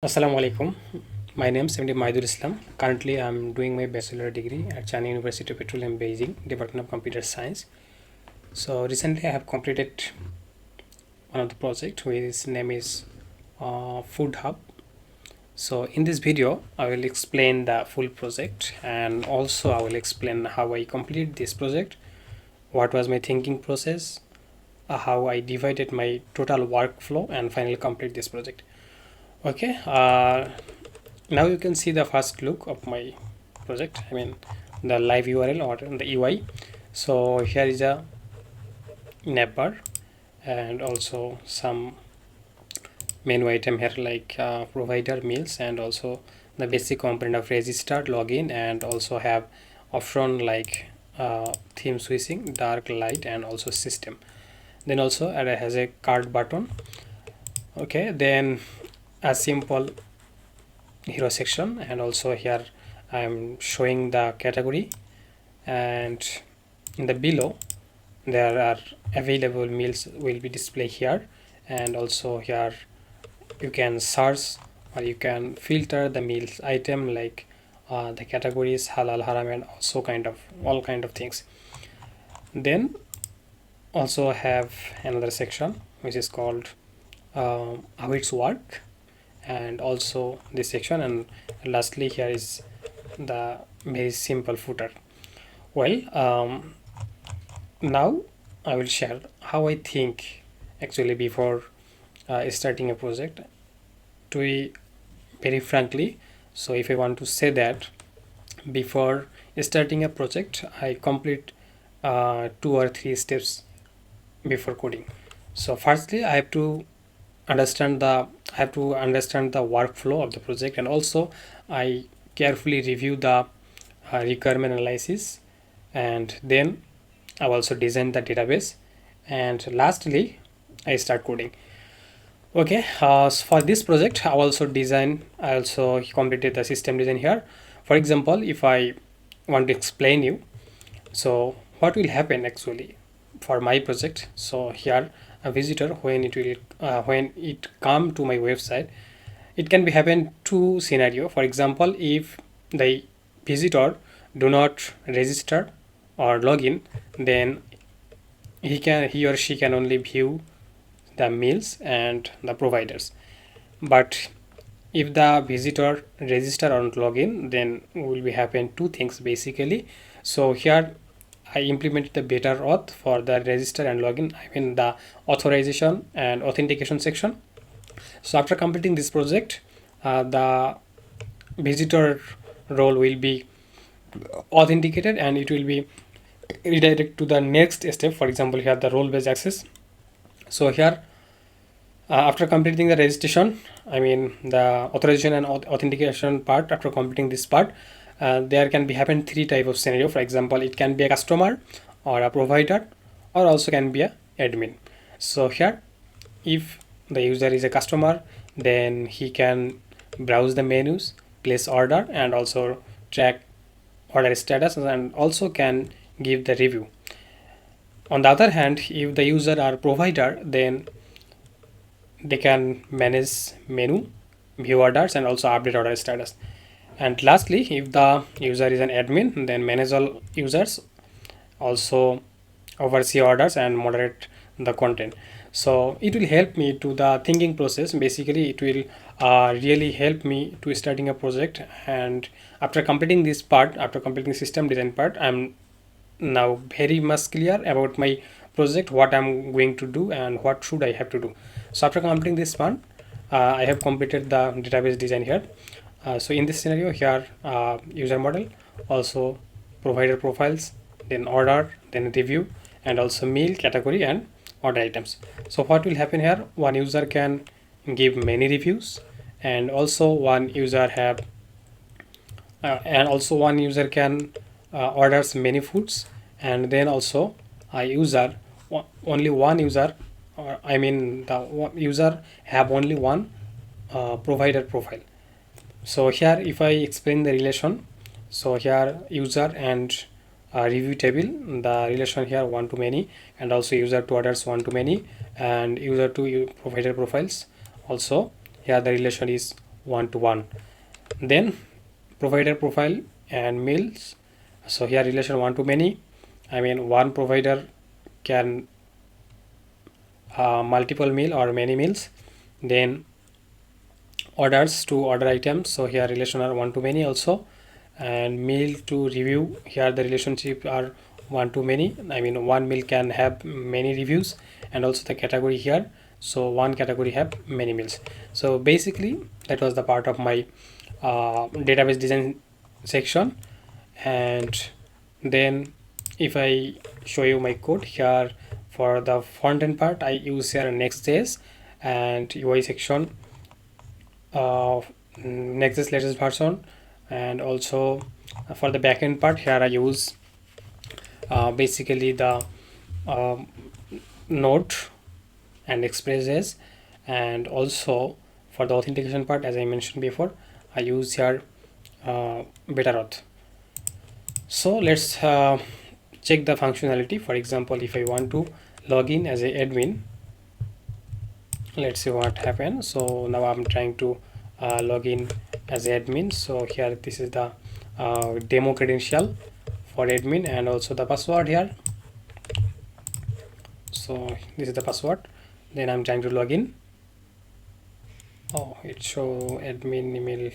Assalamu alaikum. My name is MD Maidul Islam. Currently, I'm doing my bachelor degree at China University of Petroleum, Beijing, Department of Computer Science. So recently, I have completed one of the project, which name is FoodHub. So in this video, I will explain the full project, and also I will explain how I complete this project, what was my thinking process, how I divided my total workflow, and finally complete this project. Okay. Now you can see the first look of my project. I mean the live URL or the UI. So here is a navbar and also some menu item here like provider meals, and also the basic component of register login, and also have option like theme switching, dark, light, and also system. Then also it has a card button. Okay, then a simple hero section, and also here I'm showing the category, and in the below there are available meals will be displayed here, and also here you can search or you can filter the meals item like the categories halal, haram, and also kind of all kind of things. Then also have another section which is called how it's work, and also this section, and lastly here is the very simple footer. Well, now I will share how I think actually before starting a project. To be very frankly, so if I want to say that before starting a project, I complete 2 or 3 steps before coding. So firstly, I have to understand the workflow of the project, and also I carefully review the requirement analysis, and then I also design the database, and lastly I start coding. Okay, so for this project I also completed the system design here. For example, if I want to explain you, so what will happen actually for my project. So here a visitor, when it come to my website, it can be happen two scenario. For example, if the visitor do not register or login, then he or she can only view the meals and the providers. But if the visitor register or login, then will be happen two things basically. So here I implemented the better auth for the register and login, I mean the authorization and authentication section. So after completing this project, the visitor role will be authenticated, and it will be redirected to the next step. For example, here the role based access. So here after completing the registration, I mean the authorization and authentication part, after completing this part, there can be happen three type of scenario. For example, it can be a customer or a provider, or also can be a admin. So here if the user is a customer, then he can browse the menus, place order, and also track order status, and also can give the review. On the other hand, if the user are provider, then they can manage menu, view orders, and also update order status. And lastly, if the user is an admin, then manage all users, also oversee orders and moderate the content. So it will help me to the thinking process. Basically it will really help me to starting a project. And after completing this part, after completing system design part, I'm now very much clear about my project, what I'm going to do and what should I have to do. So after completing this one, I have completed the database design here. So in this scenario here, user model, also provider profiles, then order, then review, and also meal category and order items. So what will happen here, one user can give many reviews, and also one user have and also one user can orders many foods, and then also a user only one user, or I mean the user have only one provider profile. So here if I explain the relation, so here user and review table, the relation here one to many, and also user to orders one to many, and user to provider profiles also here the relation is 1-to-1. Then provider profile and meals. So here relation 1-to-many. I mean one provider can multiple meal or many meals. Then orders to order items, so here relation are 1-to-many also. And meal to review, here the relationship are 1-to-many. I mean one meal can have many reviews. And also the category here, so one category have many meals. So basically that was the part of my database design section. And then if I show you my code here, for the front end part I use here Next.js, and UI section Next.js latest version. And also for the backend part here I use basically the um, Node and Express.js. And also for the authentication part, as I mentioned before, I use here Betterauth. So let's check the functionality. For example, if I want to log in as a admin, let's see what happens. So now I'm trying to log in as admin. So here this is the demo credential for admin, and also the password here. So this is the password. Then I'm trying to log in. Oh, it show admin email,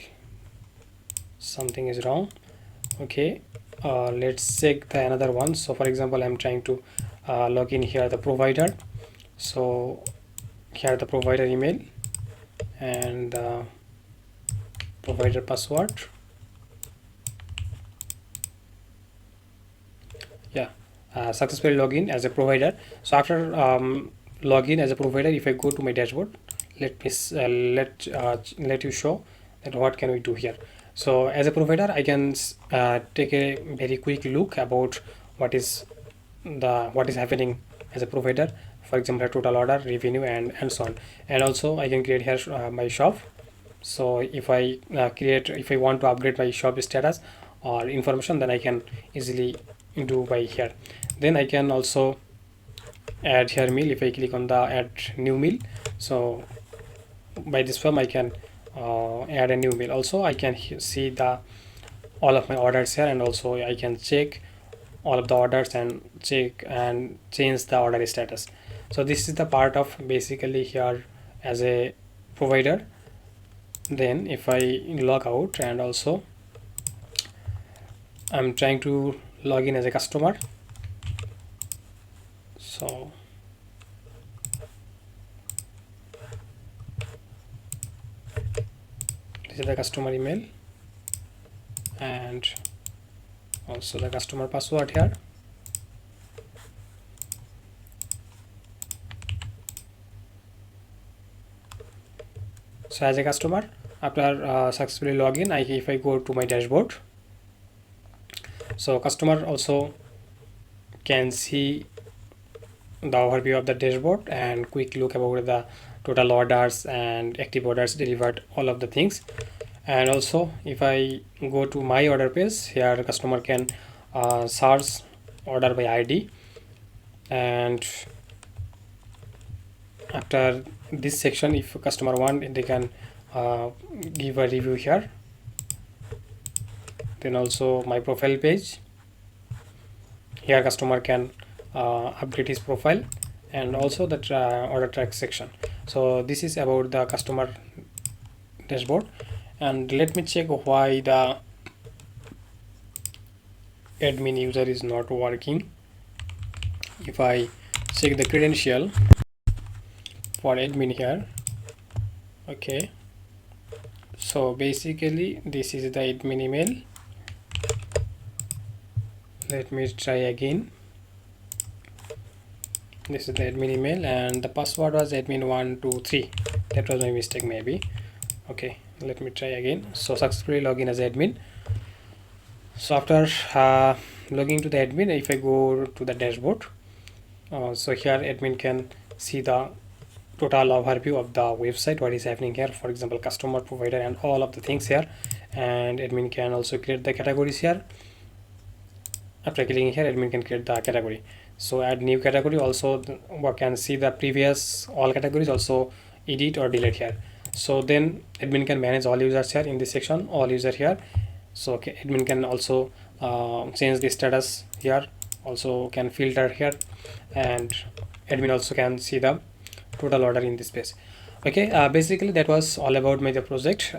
something is wrong. Okay, let's check the another one. So for example, I'm trying to log in here the provider. So here the provider email and the provider password. Yeah, successfully login as a provider. So after login as a provider, if I go to my dashboard, let me let you show that what can we do here. So as a provider I can take a very quick look about what is happening as a provider. For example, total order, revenue, and so on. And also I can create here my shop. So if I if I want to upgrade my shop status or information, then I can easily do by here. Then I can also add here meal. If I click on the add new meal, so by this form I can add a new meal. Also I can see the all of my orders here, and also I can check all of the orders and check and change the order status. So this is the part of basically here as a provider. Then if I log out, and also I'm trying to log in as a customer. So this is the customer email and also the customer password here. So as a customer, after successfully login, if I go to my dashboard, so customer also can see the overview of the dashboard and quick look about the total orders and active orders delivered, all of the things. And also if I go to my order page, here customer can search order by ID. And after this section, if customer want, they can give a review here. Then also my profile page, here customer can update his profile, and also the order track section. So this is about the customer dashboard. And let me check why the admin user is not working. If I check the credential for admin here, okay, so basically this is the admin email. Let me try again. This is the admin email, and the password was admin123. That was my mistake maybe. Okay, let me try again. So successfully login as admin. So after logging to the admin, if I go to the dashboard, so here admin can see the total overview of the website, what is happening here, for example customer, provider, and all of the things here. And admin can also create the categories here. After clicking here, admin can create the category. So add new category, also we can see the previous all categories, also edit or delete here. So then admin can manage all users here in this section, all user here. So okay, admin can also change the status here, also can filter here, and admin also can see the total order in this space. Okay, basically that was all about my the project.